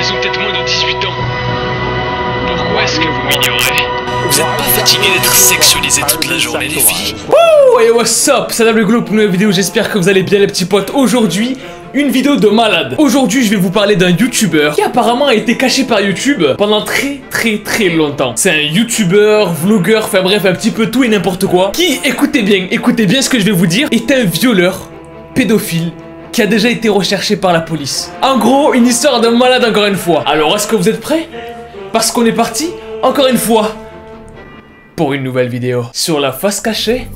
ils ont peut-être moins de 18 ans. Pourquoi est-ce que vous m'ignorez? Vous êtes pas fatigués d'être sexualisés toute la journée, les filles? Wouh! Et what's up? C'est Dame le Glow pour une nouvelle vidéo, j'espère que vous allez bien les petits potes. Aujourd'hui, une vidéo de malade. Aujourd'hui, je vais vous parler d'un YouTuber qui apparemment a été caché par YouTube pendant très longtemps. C'est un YouTuber, vlogueur, enfin bref, un petit peu tout et n'importe quoi. Qui, écoutez bien ce que je vais vous dire, est un violeur, pédophile, qui a déjà été recherché par la police. En gros, une histoire de malade encore une fois. Alors, est-ce que vous êtes prêts? Parce qu'on est parti, encore une fois, pour une nouvelle vidéo sur la face cachée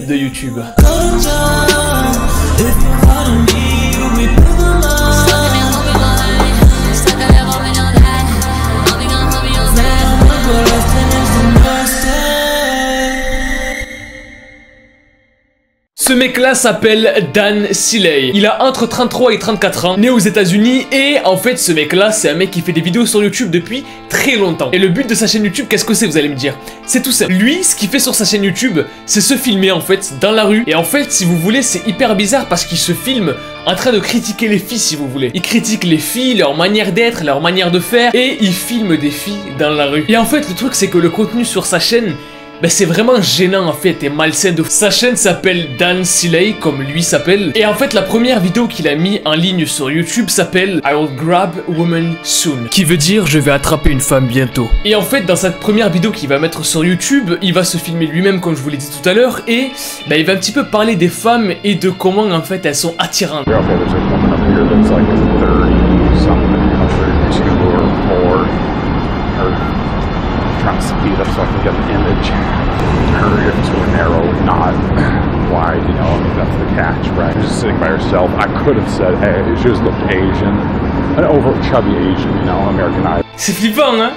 de YouTube. Ce mec-là s'appelle Dan Siley. Il a entre 33 et 34 ans, né aux États-Unis, et en fait, ce mec-là, c'est un mec qui fait des vidéos sur YouTube depuis très longtemps. Et le but de sa chaîne YouTube, qu'est-ce que c'est, vous allez me dire? C'est tout simple. Lui, ce qu'il fait sur sa chaîne YouTube, c'est se filmer en fait dans la rue. Et en fait, si vous voulez, c'est hyper bizarre parce qu'il se filme en train de critiquer les filles, si vous voulez. Il critique les filles, leur manière d'être, leur manière de faire, et il filme des filles dans la rue. Et en fait, le truc, c'est que le contenu sur sa chaîne, ben c'est vraiment gênant en fait et malsain de... Sa chaîne s'appelle Dan Siley, comme lui s'appelle. Et en fait la première vidéo qu'il a mis en ligne sur YouTube s'appelle I will grab a woman soon, qui veut dire je vais attraper une femme bientôt. Et en fait dans cette première vidéo qu'il va mettre sur YouTube, il va se filmer lui-même comme je vous l'ai dit tout à l'heure. Et ben, il va un petit peu parler des femmes et de comment en fait elles sont attirantes. Trying to speed up so I can get an image. Her hips were narrow, not wide, you know, I mean, that's the catch, right? Just sitting by herself. I could have said, hey, she just looked Asian. An over chubby Asian, you know, Americanized. C'est flippant, hein?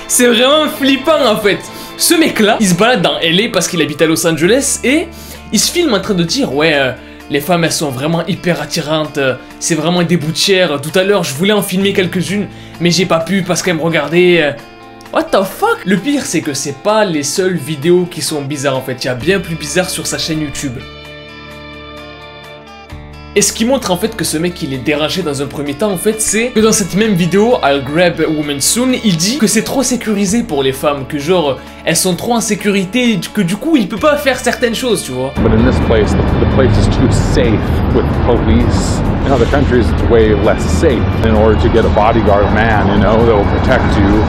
C'est vraiment flippant, en fait. Ce mec-là, il se balade dans LA parce qu'il habite à Los Angeles et il se filme en train de dire, ouais, les femmes, elles sont vraiment hyper attirantes, c'est vraiment des boutières. Tout à l'heure, je voulais en filmer quelques-unes, mais j'ai pas pu parce qu'elles me regardaient. What the fuck? Le pire, c'est que c'est pas les seules vidéos qui sont bizarres en fait, il y a bien plus bizarre sur sa chaîne YouTube. Et ce qui montre en fait que ce mec il est dérangé dans un premier temps en fait, c'est que dans cette même vidéo, I'll grab a woman soon, il dit que c'est trop sécurisé pour les femmes, que genre elles sont trop en sécurité, que du coup il peut pas faire certaines choses, tu vois. But in this place, the place is too safe with police. In other countries, it's way less safe. In order to get a bodyguard man, you know, that will protect you,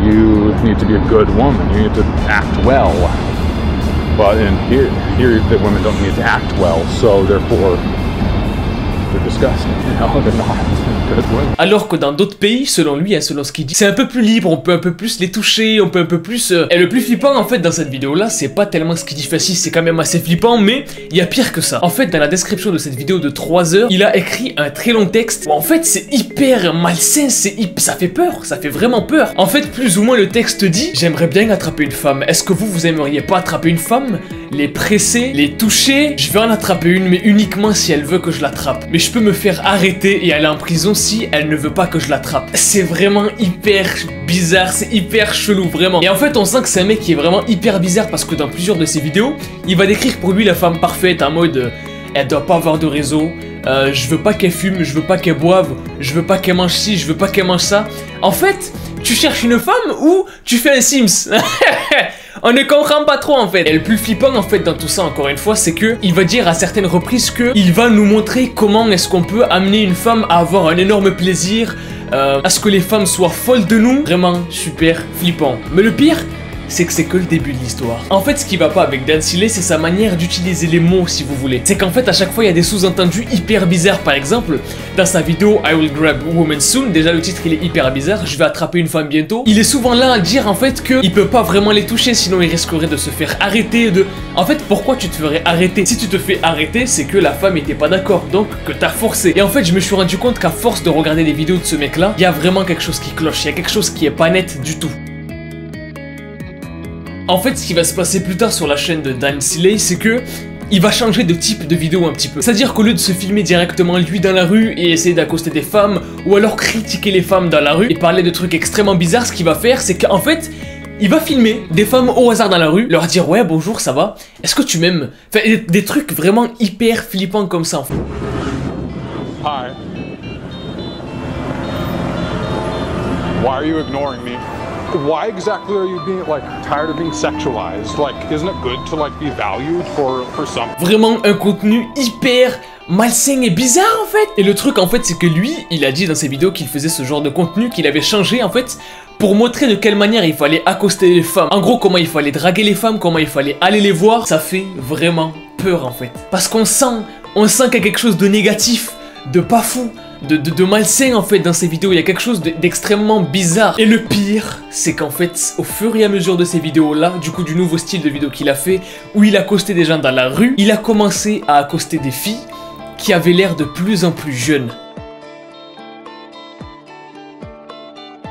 you need to be a good woman. You need to act well. But in here the women don't need to act well, so therefore they're disgusting, you know, they're not good women. Alors que dans d'autres pays, selon lui, selon ce qu'il dit, c'est un peu plus libre, on peut un peu plus les toucher, on peut un peu plus... Et le plus flippant en fait dans cette vidéo-là, c'est pas tellement ce qu'il dit facile, c'est quand même assez flippant, mais il y a pire que ça. En fait, dans la description de cette vidéo de 3 heures, il a écrit un très long texte où en fait c'est hyper malsain, ça fait peur, ça fait vraiment peur. En fait, plus ou moins le texte dit, j'aimerais bien attraper une femme, est-ce que vous aimeriez pas attraper une femme? Les presser, les toucher, je vais en attraper une, mais uniquement si elle veut que je l'attrape. Mais je peux me faire arrêter et aller en prison si elle ne veut pas que je l'attrape. C'est vraiment hyper bizarre, c'est hyper chelou, vraiment. Et en fait, on sent que c'est un mec qui est vraiment hyper bizarre parce que dans plusieurs de ses vidéos, il va décrire pour lui la femme parfaite en mode elle doit pas avoir de réseau, je veux pas qu'elle fume, je veux pas qu'elle boive, je veux pas qu'elle mange ci, je veux pas qu'elle mange ça. En fait, tu cherches une femme ou tu fais un Sims? On ne comprend pas trop en fait. Et le plus flippant en fait dans tout ça encore une fois, c'est que il va dire à certaines reprises que il va nous montrer comment est-ce qu'on peut amener une femme à avoir un énorme plaisir, à ce que les femmes soient folles de nous. Vraiment super flippant. Mais le pire, c'est que c'est que le début de l'histoire. En fait, ce qui va pas avec Dan Siley, c'est sa manière d'utiliser les mots, si vous voulez. C'est qu'en fait, à chaque fois, il y a des sous-entendus hyper bizarres. Par exemple, dans sa vidéo I will grab a woman soon, déjà le titre il est hyper bizarre, je vais attraper une femme bientôt. Il est souvent là à dire en fait qu'il peut pas vraiment les toucher, sinon il risquerait de se faire arrêter. En fait, pourquoi tu te ferais arrêter? Si tu te fais arrêter, c'est que la femme était pas d'accord, donc que t'as forcé. Et en fait, je me suis rendu compte qu'à force de regarder les vidéos de ce mec-là, il y a vraiment quelque chose qui cloche, il y a quelque chose qui est pas net du tout. En fait, ce qui va se passer plus tard sur la chaîne de Dan Siley, c'est que il va changer de type de vidéo un petit peu. C'est-à-dire qu'au lieu de se filmer directement lui dans la rue et essayer d'accoster des femmes, ou alors critiquer les femmes dans la rue et parler de trucs extrêmement bizarres, ce qu'il va faire, c'est qu'en fait, il va filmer des femmes au hasard dans la rue, leur dire ouais bonjour ça va, est-ce que tu m'aimes? Enfin des trucs vraiment hyper flippants comme ça en fait. Hi. Why are you ignoring me? Why exactly are you being like tired of being sexualized? Like, isn't it good to like be valued for something? Vraiment un contenu hyper malsain et bizarre en fait. Et le truc en fait c'est que lui, il a dit dans ses vidéos qu'il faisait ce genre de contenu, qu'il avait changé en fait pour montrer de quelle manière il fallait accoster les femmes. En gros, comment il fallait draguer les femmes, comment il fallait aller les voir. Ça fait vraiment peur en fait. Parce qu'on sent qu'il y a quelque chose de négatif, de pas fou, de malsain en fait dans ces vidéos. Il y a quelque chose d'extrêmement bizarre. Et le pire, c'est qu'en fait, au fur et à mesure de ces vidéos-là, du coup du nouveau style de vidéo qu'il a fait, où il accostait des gens dans la rue, il a commencé à accoster des filles qui avaient l'air de plus en plus jeunes.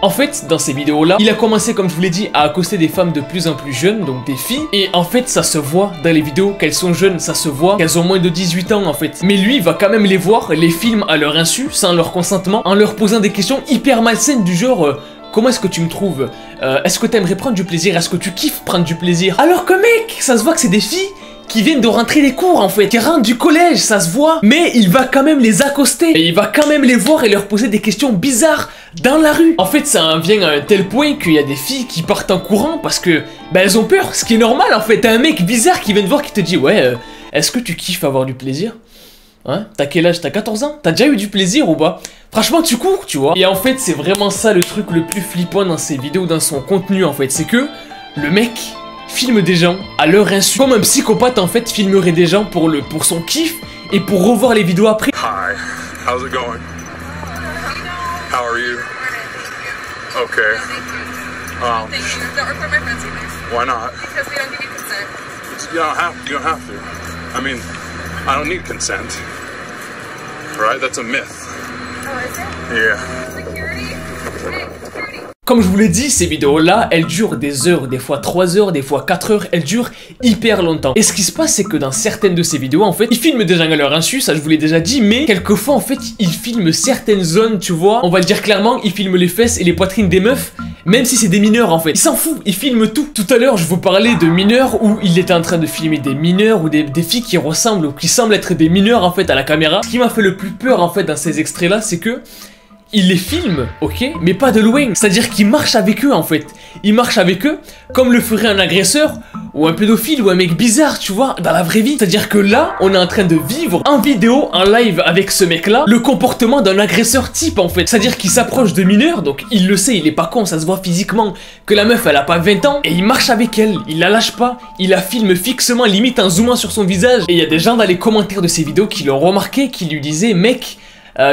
En fait, dans ces vidéos-là, il a commencé, comme je vous l'ai dit, à accoster des femmes de plus en plus jeunes, donc des filles. Et en fait, ça se voit dans les vidéos qu'elles sont jeunes, ça se voit qu'elles ont moins de 18 ans en fait. Mais lui, il va quand même les voir, les filme à leur insu, sans leur consentement, en leur posant des questions hyper malsaines du genre... Comment est-ce que tu me trouves? Est-ce que t'aimerais prendre du plaisir? Est-ce que tu kiffes prendre du plaisir? Alors que mec, ça se voit que c'est des filles qui viennent de rentrer des cours en fait, qui rentrent du collège, ça se voit. Mais il va quand même les accoster, et il va quand même les voir et leur poser des questions bizarres dans la rue. En fait, ça en vient à un tel point qu'il y a des filles qui partent en courant parce que, bah elles ont peur, ce qui est normal en fait. T'as un mec bizarre qui vient te voir qui te dit, ouais, est-ce que tu kiffes avoir du plaisir? Hein? T'as quel âge? T'as 14 ans? T'as déjà eu du plaisir ou pas? Franchement, tu cours, tu vois. Et en fait, c'est vraiment ça le truc le plus flippant dans ses vidéos, dans son contenu en fait. C'est que le mec filme des gens à leur insu. Comme un psychopathe en fait filmerait des gens pour son kiff et pour revoir les vidéos après. Hi, how's it going? How are you? Okay. Thank you. Don't record my friends either. Why not? Because they don't give you consent. You don't have to. I mean, I don't need consent. Right? That's a myth. Oh, is it? Yeah. Security? Hey, security. Comme je vous l'ai dit, ces vidéos-là, elles durent des heures, des fois 3 heures, des fois 4 heures, elles durent hyper longtemps. Et ce qui se passe, c'est que dans certaines de ces vidéos, en fait, ils filment des gens à leur insu, ça je vous l'ai déjà dit, mais quelquefois, en fait, ils filment certaines zones, tu vois. On va le dire clairement, ils filment les fesses et les poitrines des meufs, même si c'est des mineurs, en fait. Ils s'en foutent, ils filment tout. Tout à l'heure, je vous parlais de mineurs où il était en train de filmer des mineurs ou des filles qui ressemblent ou qui semblent être des mineurs, en fait, à la caméra. Ce qui m'a fait le plus peur, en fait, dans ces extraits-là, c'est que il les filme, ok, mais pas de loin. C'est-à-dire qu'il marche avec eux en fait. Il marche avec eux comme le ferait un agresseur ou un pédophile ou un mec bizarre, tu vois, dans la vraie vie. C'est-à-dire que là, on est en train de vivre en vidéo, en live avec ce mec-là, le comportement d'un agresseur type en fait. C'est-à-dire qu'il s'approche de mineurs, donc il le sait, il est pas con, ça se voit physiquement que la meuf elle a pas 20 ans, et il marche avec elle, il la lâche pas, il la filme fixement, limite en zoomant sur son visage. Et il y a des gens dans les commentaires de ces vidéos qui l'ont remarqué, qui lui disaient, mec,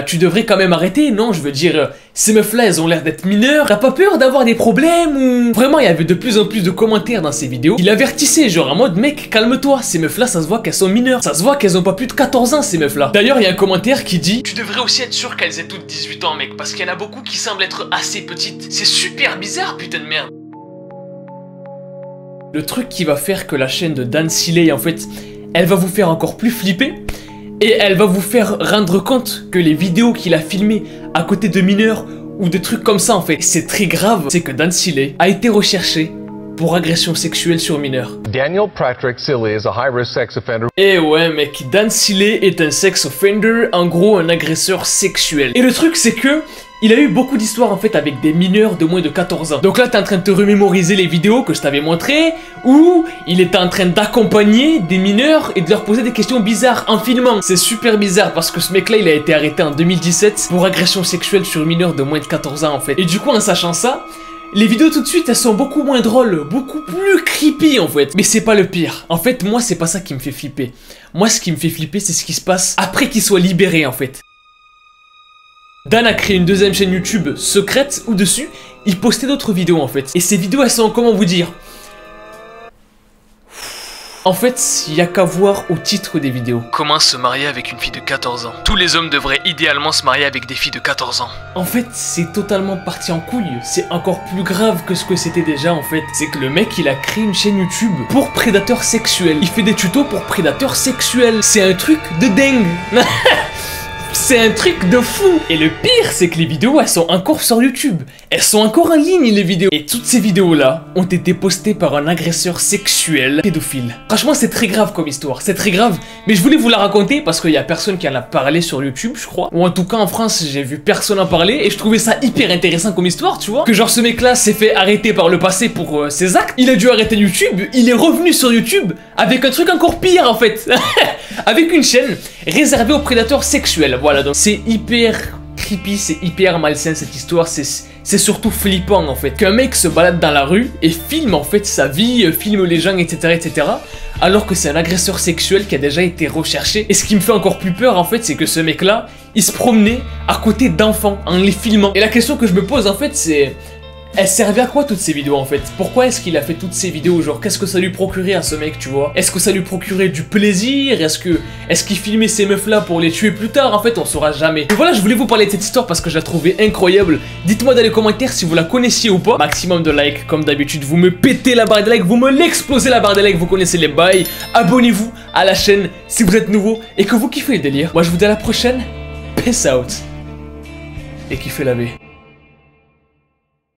tu devrais quand même arrêter, non? Je veux dire, ces meufs-là, elles ont l'air d'être mineures. T'as pas peur d'avoir des problèmes ou... Vraiment, il y avait de plus en plus de commentaires dans ces vidéos. Il avertissait, genre en mode, mec, calme-toi. Ces meufs-là, ça se voit qu'elles sont mineures. Ça se voit qu'elles ont pas plus de 14 ans, ces meufs-là. D'ailleurs, il y a un commentaire qui dit, tu devrais aussi être sûr qu'elles aient toutes 18 ans, mec, parce qu'il y en a beaucoup qui semblent être assez petites. C'est super bizarre, putain de merde. Le truc qui va faire que la chaîne de Dan Seeley, en fait, elle va vous faire encore plus flipper. Et elle va vous faire rendre compte que les vidéos qu'il a filmées à côté de mineurs ou des trucs comme ça en fait, c'est très grave. C'est que Dan Seeley a été recherché pour agression sexuelle sur mineurs. Daniel Patrick Seeley is a high-risk sex offender. Et ouais mec, Dan Seeley est un sex offender, en gros un agresseur sexuel. Et le truc c'est que il a eu beaucoup d'histoires en fait avec des mineurs de moins de 14 ans. Donc là t'es en train de te remémoriser les vidéos que je t'avais montrées où il était en train d'accompagner des mineurs et de leur poser des questions bizarres en filmant. C'est super bizarre parce que ce mec là il a été arrêté en 2017 pour agression sexuelle sur mineurs de moins de 14 ans en fait. Et du coup en sachant ça, les vidéos tout de suite elles sont beaucoup moins drôles, beaucoup plus creepy en fait. Mais c'est pas le pire. En fait moi c'est pas ça qui me fait flipper. Moi ce qui me fait flipper c'est ce qui se passe après qu'il soit libéré en fait. Dan a créé une deuxième chaîne YouTube secrète où dessus il postait d'autres vidéos en fait. Et ces vidéos elles sont, comment vous dire, en fait, il y a qu'à voir au titre des vidéos. Comment se marier avec une fille de 14 ans. Tous les hommes devraient idéalement se marier avec des filles de 14 ans. En fait, c'est totalement parti en couille. C'est encore plus grave que ce que c'était déjà en fait. C'est que le mec, il a créé une chaîne YouTube pour prédateurs sexuels. Il fait des tutos pour prédateurs sexuels. C'est un truc de dingue. C'est un truc de fou. Et le pire, c'est que les vidéos, elles sont encore sur YouTube. Elles sont encore en ligne, les vidéos. Et toutes ces vidéos-là ont été postées par un agresseur sexuel pédophile. Franchement, c'est très grave comme histoire. C'est très grave. Mais je voulais vous la raconter parce qu'il y a personne qui en a parlé sur YouTube, je crois. Ou en tout cas, en France, j'ai vu personne en parler. Et je trouvais ça hyper intéressant comme histoire, tu vois. Que genre, ce mec-là s'est fait arrêter par le passé pour ses actes. Il a dû arrêter YouTube. Il est revenu sur YouTube avec un truc encore pire, en fait. Avec une chaîne réservée aux prédateurs sexuels. Voilà, donc c'est hyper creepy, c'est hyper malsain cette histoire, c'est surtout flippant en fait. Qu'un mec se balade dans la rue et filme en fait sa vie, filme les gens, etc. alors que c'est un agresseur sexuel qui a déjà été recherché. Et ce qui me fait encore plus peur en fait, c'est que ce mec là, il se promenait à côté d'enfants en les filmant. Et la question que je me pose en fait, c'est... elles servaient à quoi toutes ces vidéos en fait? Pourquoi est-ce qu'il a fait toutes ces vidéos? Genre qu'est-ce que ça lui procurait à ce mec, tu vois? Est-ce que ça lui procurait du plaisir? Est-ce qu'il filmait ces meufs là pour les tuer plus tard? En fait on saura jamais. Et voilà, je voulais vous parler de cette histoire parce que je la trouvais incroyable. Dites-moi dans les commentaires si vous la connaissiez ou pas. Maximum de likes comme d'habitude, vous me pétez la barre des likes, vous me l'explosez la barre des likes, vous connaissez les bails. Abonnez-vous à la chaîne si vous êtes nouveau et que vous kiffez le délire. Moi je vous dis à la prochaine, peace out et kiffez la vie.